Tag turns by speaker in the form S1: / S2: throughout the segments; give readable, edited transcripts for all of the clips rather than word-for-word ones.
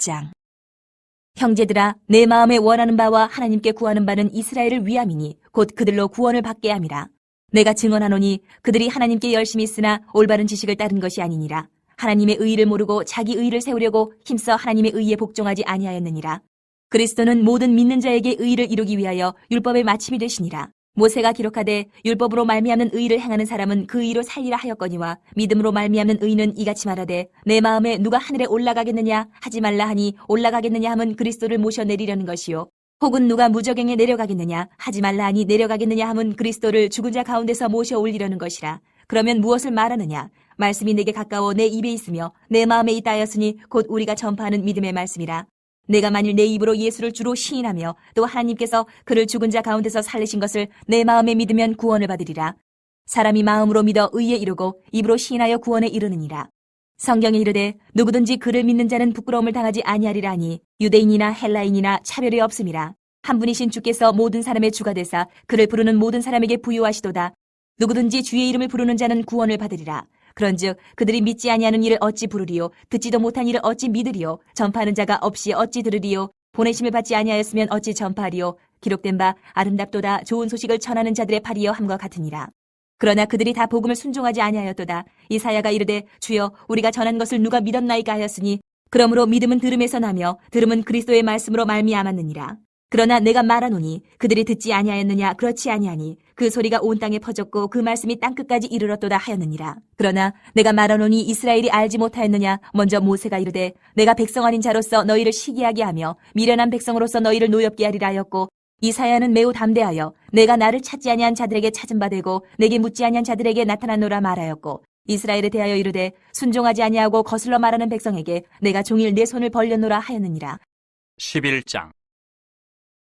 S1: 11장. 형제들아, 내 마음에 원하는 바와 하나님께 구하는 바는 이스라엘을 위함이니 곧 그들로 구원을 받게 함이라. 내가 증언하노니 그들이 하나님께 열심히 쓰나 올바른 지식을 따른 것이 아니니라. 하나님의 의의를 모르고 자기 의의를 세우려고 힘써 하나님의 의의에 복종하지 아니하였느니라. 그리스도는 모든 믿는 자에게 의의를 이루기 위하여 율법의 마침이 되시니라. 모세가 기록하되 율법으로 말미암는 의의를 행하는 사람은 그 의의로 살리라 하였거니와 믿음으로 말미암는 의의는 이같이 말하되 내 마음에 누가 하늘에 올라가겠느냐 하지 말라 하니 올라가겠느냐 함은 그리스도를 모셔 내리려는 것이요 혹은 누가 무저갱에 내려가겠느냐 하지 말라 하니 내려가겠느냐 함은 그리스도를 죽은 자 가운데서 모셔 올리려는 것이라. 그러면 무엇을 말하느냐? 말씀이 내게 가까워 내 입에 있으며 내 마음에 있다 하였으니 곧 우리가 전파하는 믿음의 말씀이라. 내가 만일 내 입으로 예수를 주로 시인하며 또 하나님께서 그를 죽은 자 가운데서 살리신 것을 내 마음에 믿으면 구원을 받으리라. 사람이 마음으로 믿어 의에 이르고 입으로 시인하여 구원에 이르느니라. 성경에 이르되 누구든지 그를 믿는 자는 부끄러움을 당하지 아니하리라 하니 유대인이나 헬라인이나 차별이 없음이라. 한 분이신 주께서 모든 사람의 주가 되사 그를 부르는 모든 사람에게 부요하시도다. 누구든지 주의 이름을 부르는 자는 구원을 받으리라. 그런즉 그들이 믿지 아니하는 일을 어찌 부르리요 듣지도 못한 일을 어찌 믿으리요 전파하는 자가 없이 어찌 들으리요 보내심을 받지 아니하였으면 어찌 전파하리요 기록된 바 아름답도다 좋은 소식을 전하는 자들의 팔이여 함과 같으니라. 그러나 그들이 다 복음을 순종하지 아니하였도다. 이사야가 이르되 주여 우리가 전한 것을 누가 믿었나이까 하였으니 그러므로 믿음은 들음에서 나며 들음은 그리스도의 말씀으로 말미암았느니라. 그러나 내가 말하노니 그들이 듣지 아니하였느냐 그렇지 아니하니 그 소리가 온 땅에 퍼졌고 그 말씀이 땅끝까지 이르렀도다 하였느니라. 그러나 내가 말하노니 이스라엘이 알지 못하였느냐 먼저 모세가 이르되 내가 백성 아닌 자로서 너희를 시기하게 하며 미련한 백성으로서 너희를 노엽게 하리라 하였고 이사야는 매우 담대하여 내가 나를 찾지 아니한 자들에게 찾은 바 되고 내게 묻지 아니한 자들에게 나타나노라 말하였고 이스라엘에 대하여 이르되 순종하지 아니하고 거슬러 말하는 백성에게 내가 종일 내 손을 벌려노라 하였느니라.
S2: 11장.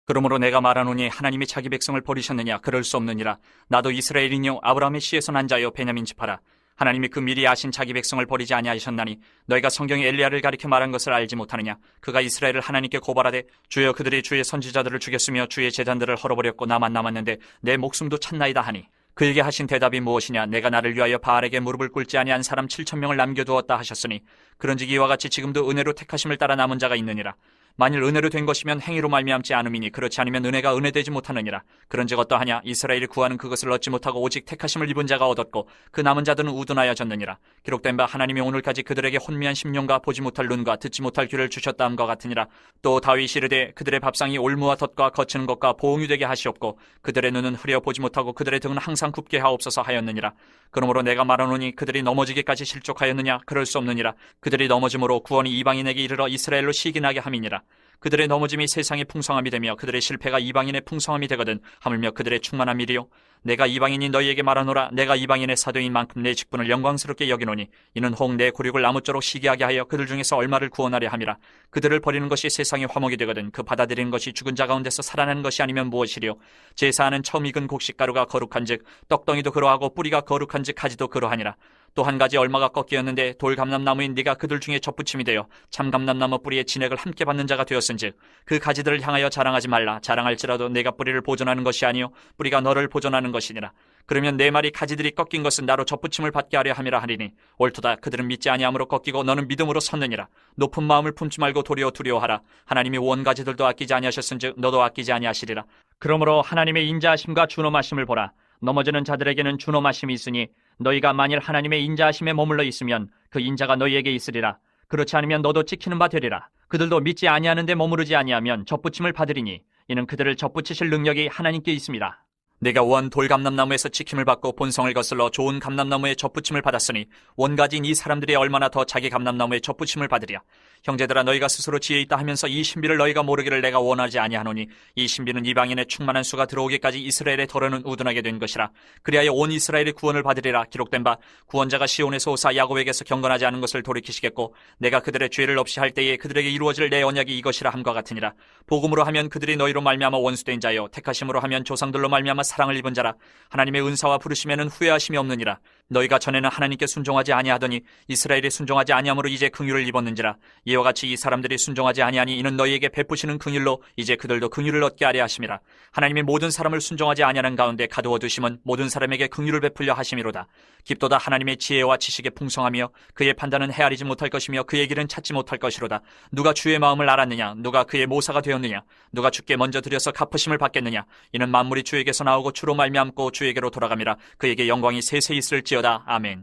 S2: 그러므로 내가 말하노니 하나님이 자기 백성을 버리셨느냐 그럴 수 없느니라. 나도 이스라엘이뇨 아브라함의 씨에서 난 자여 베냐민 지파라. 하나님이 그 미리 아신 자기 백성을 버리지 아니하셨나니 너희가 성경에 엘리야를 가리켜 말한 것을 알지 못하느냐. 그가 이스라엘을 하나님께 고발하되 주여 그들이 주의 선지자들을 죽였으며 주의 제단들을 헐어버렸고 나만 남았는데 내 목숨도 찾나이다 하니 그에게 하신 대답이 무엇이냐. 내가 나를 위하여 바알에게 무릎을 꿇지 아니한 사람 7,000명을 남겨두었다 하셨으니 그런즉 이와 같이 지금도 은혜로 택하심을 따라 남은 자가 있느니라. 만일 은혜로 된 것이면 행위로 말미암지 않음이니 그렇지 않으면 은혜가 은혜되지 못하느니라. 그런즉 어떠하냐. 이스라엘이 구하는 그것을 얻지 못하고 오직 택하심을 입은 자가 얻었고 그 남은 자들은 우둔하여졌느니라. 기록된 바 하나님이 오늘까지 그들에게 혼미한 심령과 보지 못할 눈과 듣지 못할 귀를 주셨다 함과 같으니라. 또 다윗이 이르되 그들의 밥상이 올무와 덫과 거치는 것과 보응이 되게 하시옵고 그들의 눈은 흐려 보지 못하고 그들의 등은 항상 굽게 하옵소서 하였느니라. 그러므로 내가 말하노니 그들이 넘어지기까지 실족하였느냐 그럴 수 없느니라. 그들이 넘어짐으로 구원이 이방인에게 이르러 이스라엘로 시기나게 함이니라. 그들의 넘어짐이 세상의 풍성함이 되며 그들의 실패가 이방인의 풍성함이 되거든 하물며 그들의 충만한 일이요 내가 이방인이 너희에게 말하노라. 내가 이방인의 사도인 만큼 내 직분을 영광스럽게 여기노니 이는 혹 내 굴욕을 아무쪼록 시기하게 하여 그들 중에서 얼마를 구원하려 함이라. 그들을 버리는 것이 세상의 화목이 되거든 그 받아들이는 것이 죽은 자 가운데서 살아나는 것이 아니면 무엇이리요. 제사하는 처음 익은 곡식가루가 거룩한즉 떡덩이도 그러하고 뿌리가 거룩한즉 가지도 그러하니라. 또 한 가지 얼마가 꺾이었는데 돌감람나무인 네가 그들 중에 접붙임이 되어 참감람나무 뿌리의 진액을 함께 받는 자가 되었은즉 그 가지들을 향하여 자랑하지 말라. 자랑할지라도 내가 뿌리를 보존하는 것이 아니요 뿌리가 너를 보존하는 것이니라. 그러면 내 말이 가지들이 꺾인 것은 나로 접붙임을 받게 하려 함이라 하리니 옳도다. 그들은 믿지 아니함으로 꺾이고 너는 믿음으로 섰느니라. 높은 마음을 품지 말고 도리어 두려워하라. 하나님이 원 가지들도 아끼지 아니하셨은즉 너도 아끼지 아니하시리라. 그러므로 하나님의 인자하심과 준엄하심을 보라. 넘어지는 자들에게는 준엄하심이 있으니 너희가 만일 하나님의 인자하심에 머물러 있으면 그 인자가 너희에게 있으리라. 그렇지 않으면 너도 찍히는 바 되리라. 그들도 믿지 아니하는데 머무르지 아니하면 접붙임을 받으리니 이는 그들을 접붙이실 능력이 하나님께 있습니다. 내가 원 돌감람나무에서 지킴을 받고 본성을 거슬러 좋은 감람나무에 접붙임을 받았으니 원가지인 이 사람들이 얼마나 더 자기 감람나무에 접붙임을 받으랴. 형제들아 너희가 스스로 지혜 있다 하면서 이 신비를 너희가 모르기를 내가 원하지 아니하노니 이 신비는 이방인의 충만한 수가 들어오기까지 이스라엘의 덜어는 우둔하게 된 것이라. 그리하여 온 이스라엘이 구원을 받으리라. 기록된 바 구원자가 시온에서 오사 야곱에게서 경건하지 않은 것을 돌이키시겠고 내가 그들의 죄를 없이 할 때에 그들에게 이루어질 내 언약이 이것이라 함과 같으니라. 복음으로 하면 그들이 너희로 말미암아 원수된 자요 택하심으로 하면 조상들로 말미암아 사랑을 입은 자라. 하나님의 은사와 부르심에는 후회하심이 없느니라. 너희가 전에는 하나님께 순종하지 아니하더니 이스라엘이 순종하지 아니함으로 이제 긍휼을 입었는지라. 이와 같이 이 사람들이 순종하지 아니하니 이는 너희에게 베푸시는 긍휼로 이제 그들도 긍휼을 얻게 하려 하심이라. 하나님이 모든 사람을 순종하지 아니하는 가운데 가두어 두심은 모든 사람에게 긍휼을 베풀려 하심이로다. 깊도다 하나님의 지혜와 지식에 풍성하며 그의 판단은 헤아리지 못할 것이며 그의 길은 찾지 못할 것이로다. 누가 주의 마음을 알았느냐? 누가 그의 모사가 되었느냐? 누가 주께 먼저 드려서 갚으심을 받겠느냐? 이는 만물이 주에게서 나오고 주로 말미암고 주에게로 돌아감이라. 그에게 영광이 세세 있을지어다. 아멘.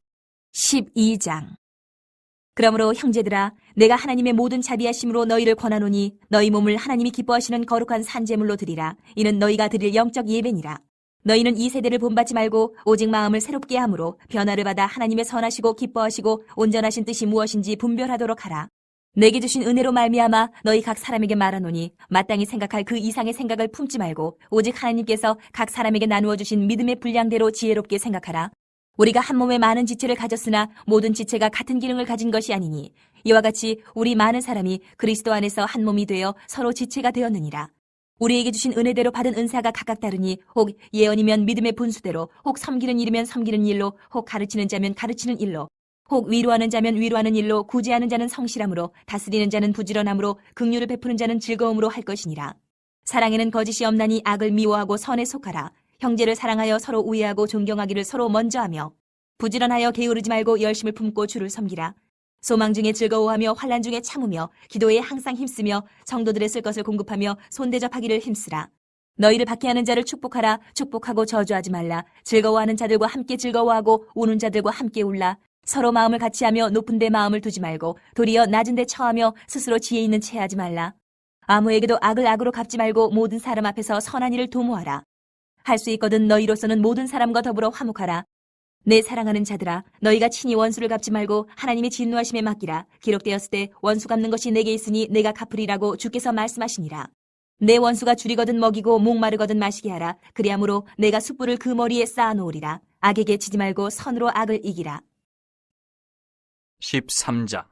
S1: 12장. 그러므로 형제들아, 내가 하나님의 모든 자비하심으로 너희를 권하노니 너희 몸을 하나님이 기뻐하시는 거룩한 산제물로 드리라. 이는 너희가 드릴 영적 예배니라. 너희는 이 세대를 본받지 말고 오직 마음을 새롭게 함으로 변화를 받아 하나님의 선하시고 기뻐하시고 온전하신 뜻이 무엇인지 분별하도록 하라. 내게 주신 은혜로 말미암아 너희 각 사람에게 말하노니 마땅히 생각할 그 이상의 생각을 품지 말고 오직 하나님께서 각 사람에게 나누어 주신 믿음의 분량대로 지혜롭게 생각하라. 우리가 한 몸에 많은 지체를 가졌으나 모든 지체가 같은 기능을 가진 것이 아니니 이와 같이 우리 많은 사람이 그리스도 안에서 한 몸이 되어 서로 지체가 되었느니라. 우리에게 주신 은혜대로 받은 은사가 각각 다르니 혹 예언이면 믿음의 분수대로, 혹 섬기는 일이면 섬기는 일로, 혹 가르치는 자면 가르치는 일로, 혹 위로하는 자면 위로하는 일로, 구제하는 자는 성실함으로, 다스리는 자는 부지런함으로, 긍휼을 베푸는 자는 즐거움으로 할 것이니라. 사랑에는 거짓이 없나니 악을 미워하고 선에 속하라. 형제를 사랑하여 서로 우애하고 존경하기를 서로 먼저 하며 부지런하여 게으르지 말고 열심을 품고 주를 섬기라. 소망 중에 즐거워하며 환난 중에 참으며 기도에 항상 힘쓰며 성도들의 쓸 것을 공급하며 손대접하기를 힘쓰라. 너희를 박해하는 자를 축복하라. 축복하고 저주하지 말라. 즐거워하는 자들과 함께 즐거워하고 우는 자들과 함께 울라. 서로 마음을 같이하며 높은 데 마음을 두지 말고 도리어 낮은 데 처하며 스스로 지혜 있는 채 하지 말라. 아무에게도 악을 악으로 갚지 말고 모든 사람 앞에서 선한 일을 도모하라. 할 수 있거든 너희로서는 모든 사람과 더불어 화목하라. 내 사랑하는 자들아, 너희가 친히 원수를 갚지 말고 하나님의 진노하심에 맡기라. 기록되었을 때 원수 갚는 것이 내게 있으니 내가 갚으리라고 주께서 말씀하시니라. 내 원수가 줄이거든 먹이고 목마르거든 마시게 하라. 그리함으로 내가 숯불을 그 머리에 쌓아놓으리라. 악에게 지지 말고 선으로 악을 이기라.
S2: 13장.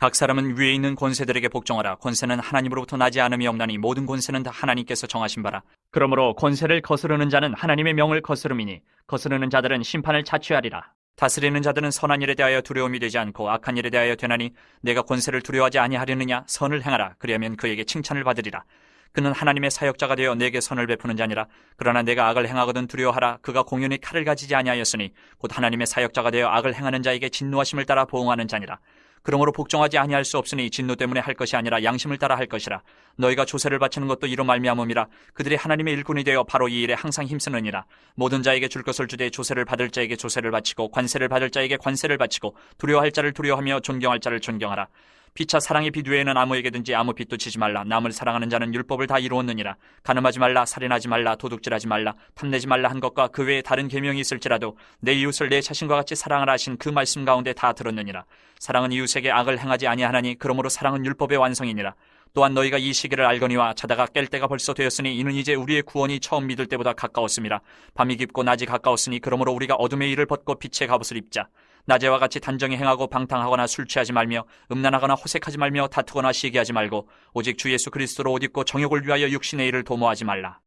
S2: 각 사람은 위에 있는 권세들에게 복종하라. 권세는 하나님으로부터 나지 않음이 없나니 모든 권세는 다 하나님께서 정하신 바라. 그러므로 권세를 거스르는 자는 하나님의 명을 거스름이니 거스르는 자들은 심판을 자취하리라. 다스리는 자들은 선한 일에 대하여 두려움이 되지 않고 악한 일에 대하여 되나니 내가 권세를 두려워하지 아니하려느냐? 선을 행하라. 그리하면 그에게 칭찬을 받으리라. 그는 하나님의 사역자가 되어 내게 선을 베푸는 자니라. 그러나 내가 악을 행하거든 두려워하라. 그가 공연히 칼을 가지지 아니하였으니 곧 하나님의 사역자가 되어 악을 행하는 자에게 진노하심을 따라 보응하는 자니라. 그러므로 복종하지 아니할 수 없으니 진노 때문에 할 것이 아니라 양심을 따라 할 것이라. 너희가 조세를 바치는 것도 이로 말미암음이라. 그들이 하나님의 일꾼이 되어 바로 이 일에 항상 힘쓰느니라. 모든 자에게 줄 것을 주되 조세를 받을 자에게 조세를 바치고 관세를 받을 자에게 관세를 바치고 두려워할 자를 두려워하며 존경할 자를 존경하라. 피차 사랑의 빛 외에는 아무에게든지 아무 빛도 치지 말라. 남을 사랑하는 자는 율법을 다 이루었느니라. 간음하지 말라, 살인하지 말라, 도둑질하지 말라, 탐내지 말라 한 것과 그 외에 다른 계명이 있을지라도 내 이웃을 내 자신과 같이 사랑하라 하신 그 말씀 가운데 다 들었느니라. 사랑은 이웃에게 악을 행하지 아니하나니 그러므로 사랑은 율법의 완성이니라. 또한 너희가 이 시기를 알거니와 자다가 깰 때가 벌써 되었으니 이는 이제 우리의 구원이 처음 믿을 때보다 가까웠음이라. 밤이 깊고 낮이 가까웠으니 그러므로 우리가 어둠의 일을 벗고 빛의 갑옷을 입자. 낮에와 같이 단정히 행하고 방탕하거나 술 취하지 말며 음란하거나 호색하지 말며 다투거나 시기하지 말고 오직 주 예수 그리스도로 옷 입고 정욕을 위하여 육신의 일을 도모하지 말라.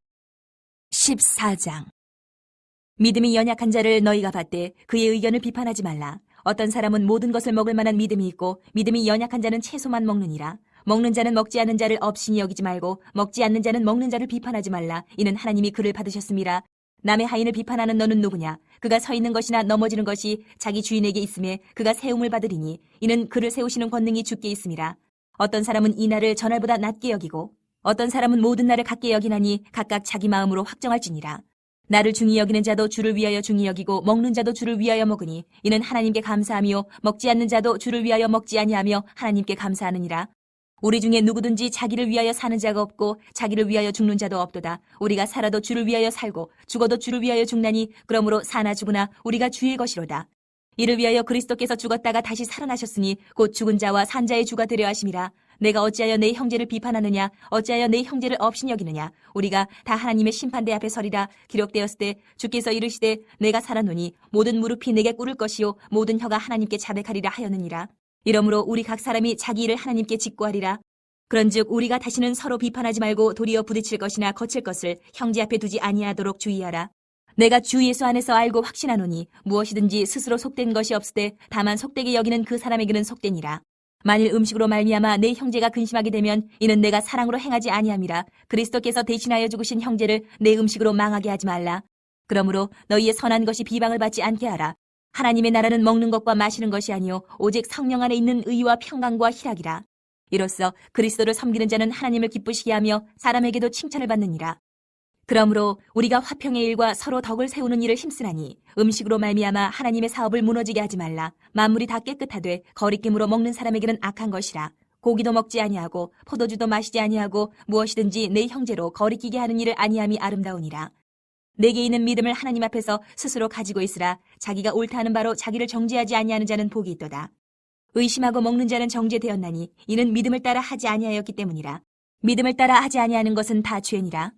S1: 14장. 믿음이 연약한 자를 너희가 받되 그의 의견을 비판하지 말라. 어떤 사람은 모든 것을 먹을 만한 믿음이 있고 믿음이 연약한 자는 채소만 먹느니라. 먹는 자는 먹지 않는 자를 업신이 여기지 말고 먹지 않는 자는 먹는 자를 비판하지 말라. 이는 하나님이 그를 받으셨음이라. 남의 하인을 비판하는 너는 누구냐? 그가 서 있는 것이나 넘어지는 것이 자기 주인에게 있음에 그가 세움을 받으리니 이는 그를 세우시는 권능이 주께 있음이라. 어떤 사람은 이 날을 전날보다 낮게 여기고 어떤 사람은 모든 날을 같게 여기나니 각각 자기 마음으로 확정할지니라. 나를 중히 여기는 자도 주를 위하여 중히 여기고 먹는 자도 주를 위하여 먹으니 이는 하나님께 감사하며 먹지 않는 자도 주를 위하여 먹지 아니하며 하나님께 감사하느니라. 우리 중에 누구든지 자기를 위하여 사는 자가 없고 자기를 위하여 죽는 자도 없도다. 우리가 살아도 주를 위하여 살고 죽어도 주를 위하여 죽나니 그러므로 사나 죽으나 우리가 주의 것이로다. 이를 위하여 그리스도께서 죽었다가 다시 살아나셨으니 곧 죽은 자와 산 자의 주가 되려 하심이라. 내가 어찌하여 내 형제를 비판하느냐? 어찌하여 내 형제를 업신 여기느냐? 우리가 다 하나님의 심판대 앞에 서리라. 기록되었을 때 주께서 이르시되 내가 살아노니 모든 무릎이 내게 꿇을 것이요 모든 혀가 하나님께 자백하리라 하였느니라. 이러므로 우리 각 사람이 자기 일을 하나님께 직고하리라. 그런즉 우리가 다시는 서로 비판하지 말고 도리어 부딪힐 것이나 거칠 것을 형제 앞에 두지 아니하도록 주의하라. 내가 주 예수 안에서 알고 확신하노니 무엇이든지 스스로 속된 것이 없으되 다만 속되게 여기는 그 사람에게는 속되니라. 만일 음식으로 말미암아 내 형제가 근심하게 되면 이는 내가 사랑으로 행하지 아니함이라. 그리스도께서 대신하여 죽으신 형제를 내 음식으로 망하게 하지 말라. 그러므로 너희의 선한 것이 비방을 받지 않게 하라. 하나님의 나라는 먹는 것과 마시는 것이 아니요 오직 성령 안에 있는 의와 평강과 희락이라. 이로써 그리스도를 섬기는 자는 하나님을 기쁘시게 하며 사람에게도 칭찬을 받느니라. 그러므로 우리가 화평의 일과 서로 덕을 세우는 일을 힘쓰나니 음식으로 말미암아 하나님의 사업을 무너지게 하지 말라. 만물이 다 깨끗하되 거리낌으로 먹는 사람에게는 악한 것이라. 고기도 먹지 아니하고 포도주도 마시지 아니하고 무엇이든지 내 형제로 거리끼게 하는 일을 아니함이 아름다우니라. 내게 있는 믿음을 하나님 앞에서 스스로 가지고 있으라. 자기가 옳다 하는 바로 자기를 정죄하지 아니하는 자는 복이 있도다. 의심하고 먹는 자는 정죄되었나니 이는 믿음을 따라 하지 아니하였기 때문이라. 믿음을 따라 하지 아니하는 것은 다 죄니라.